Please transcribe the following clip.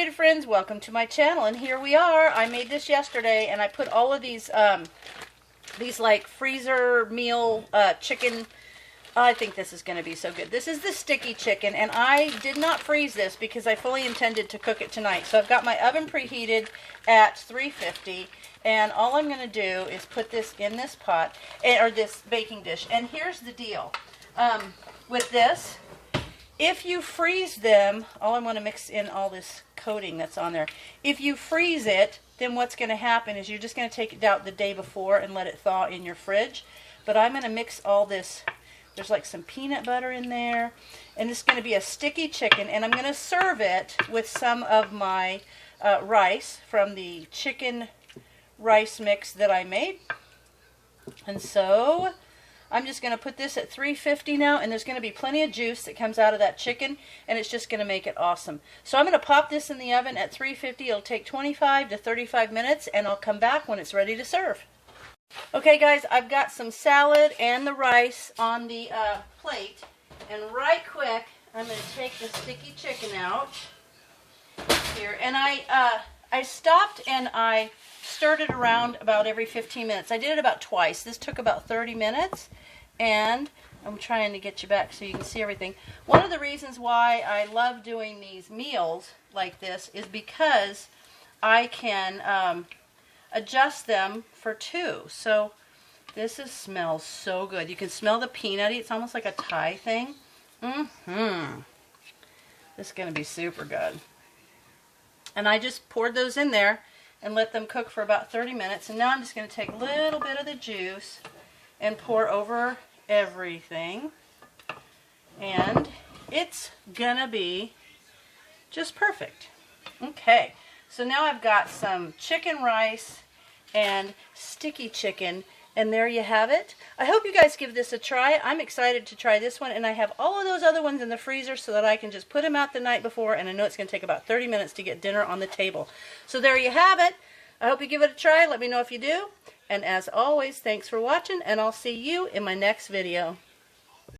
refrigerated friends, welcome to my channel, and here we are. I made this yesterday, and I put all of these like freezer meal chicken. I think this is going to be so good. This is the sticky chicken, and I did not freeze this because I fully intended to cook it tonight. So I've got my oven preheated at 350, and all I'm going to do is put this in this pot, or this baking dish. And here's the deal. With this, if you freeze them, I want to mix in all this coating that's on there. If you freeze it, then what's going to happen is you're just going to take it out the day before and let it thaw in your fridge. But I'm going to mix all this. There's like some peanut butter in there. And it's going to be a sticky chicken. And I'm going to serve it with some of my rice from the chicken rice mix that I made. And so I'm just going to put this at 350 now, and there's going to be plenty of juice that comes out of that chicken, and it's just going to make it awesome. So I'm going to pop this in the oven at 350. It'll take 25 to 35 minutes, and I'll come back when it's ready to serve. Okay, guys, I've got some salad and the rice on the plate, and right quick, I'm going to take the sticky chicken out here, and I stopped and I stirred it around about every 15 minutes. I did it about twice. This took about 30 minutes, and I'm trying to get you back so you can see everything. One of the reasons why I love doing these meals like this is because I can adjust them for two. So this smells so good. You can smell the peanutty. It's almost like a Thai thing. This is going to be super good. And I just poured those in there and let them cook for about 30 minutes. And now I'm just going to take a little bit of the juice and pour over everything. And it's going to be just perfect. Okay, so now I've got some chicken rice and sticky chicken, and there you have it. I hope you guys give this a try. I'm excited to try this one, and I have all of those other ones in the freezer so that I can just put them out the night before, and I know it's going to take about 30 minutes to get dinner on the table. So there you have it. I hope you give it a try. Let me know if you do. And as always, thanks for watching, and I'll see you in my next video.